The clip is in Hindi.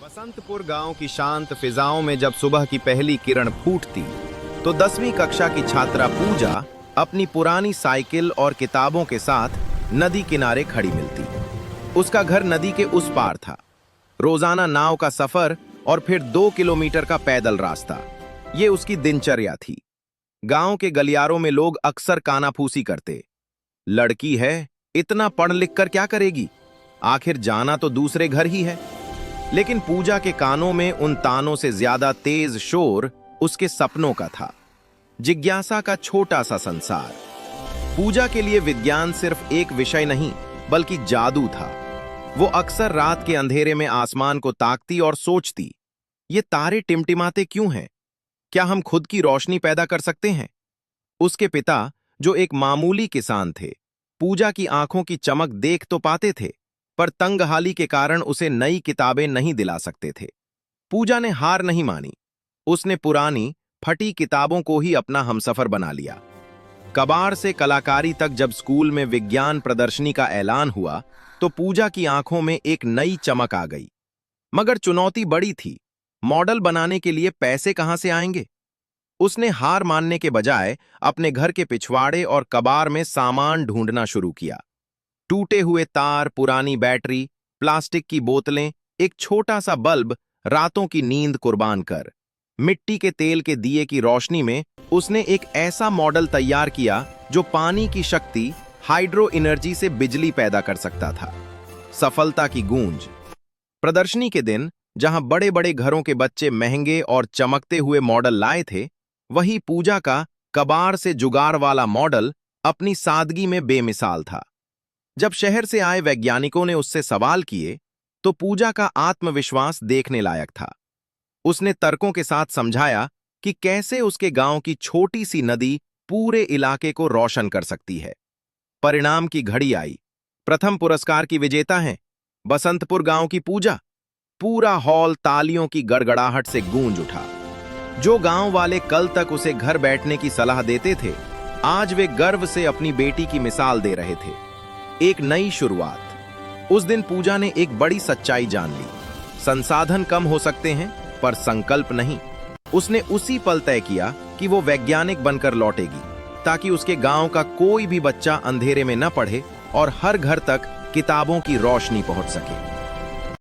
बसंतपुर गांव की शांत फिजाओं में जब सुबह की पहली किरण फूटती तो 10वीं कक्षा की छात्रा पूजा अपनी पुरानी साइकिल और किताबों के साथ नदी किनारे खड़ी मिलती। उसका घर नदी के उस पार था। रोजाना नाव का सफर और फिर 2 किलोमीटर का पैदल रास्ता, ये उसकी दिनचर्या थी। गांव के गलियारों में लोग अक्सर कानाफूसी करते, लड़की है, इतना पढ़ लिख कर क्या करेगी, आखिर जाना तो दूसरे घर ही है। लेकिन पूजा के कानों में उन तानों से ज्यादा तेज शोर उसके सपनों का था। जिज्ञासा का छोटा सा संसार। पूजा के लिए विज्ञान सिर्फ एक विषय नहीं बल्कि जादू था। वो अक्सर रात के अंधेरे में आसमान को ताकती और सोचती, ये तारे टिमटिमाते क्यों हैं? क्या हम खुद की रोशनी पैदा कर सकते हैं? उसके पिता, जो एक मामूली किसान थे, पूजा की आंखों की चमक देख तो पाते थे, पर तंगहाली के कारण उसे नई किताबें नहीं दिला सकते थे। पूजा ने हार नहीं मानी। उसने पुरानी फटी किताबों को ही अपना हमसफर बना लिया। कबाड़ से कलाकारी तक जब स्कूल में विज्ञान प्रदर्शनी का ऐलान हुआ तो पूजा की आंखों में एक नई चमक आ गई। मगर चुनौती बड़ी थी। मॉडल बनाने के लिए पैसे कहां से आएंगे? उसने हार मानने के बजाय अपने घर के पिछवाड़े और कबाड़ में सामान ढूंढना शुरू किया। टूटे हुए तार, पुरानी बैटरी, प्लास्टिक की बोतलें, एक छोटा सा बल्ब, रातों की नींद कुर्बान कर, मिट्टी के तेल के दिए की रोशनी में उसने एक ऐसा मॉडल तैयार किया जो पानी की शक्ति, हाइड्रो एनर्जी से बिजली पैदा कर सकता था। सफलता की गूंज। प्रदर्शनी के दिन जहां बड़े बड़े घरों के बच्चे महंगे और चमकते हुए मॉडल लाए थे, वही पूजा का कबाड़ से जुगाड़ वाला मॉडल अपनी सादगी में बेमिसाल था। जब शहर से आए वैज्ञानिकों ने उससे सवाल किए तो पूजा का आत्मविश्वास देखने लायक था। उसने तर्कों के साथ समझाया कि कैसे उसके गांव की छोटी सी नदी पूरे इलाके को रोशन कर सकती है। परिणाम की घड़ी आई। प्रथम पुरस्कार की विजेता हैं बसंतपुर गांव की पूजा। पूरा हॉल तालियों की गड़गड़ाहट से गूंज उठा। जो गांव वाले कल तक उसे घर बैठने की सलाह देते थे, आज वे गर्व से अपनी बेटी की मिसाल दे रहे थे। एक नई शुरुआत। उस दिन पूजा ने एक बड़ी सच्चाई जान ली। संसाधन कम हो सकते हैं पर संकल्प नहीं। उसने उसी पल तय किया कि वो वैज्ञानिक बनकर लौटेगी ताकि उसके गांव का कोई भी बच्चा अंधेरे में न पढ़े और हर घर तक किताबों की रोशनी पहुंच सके।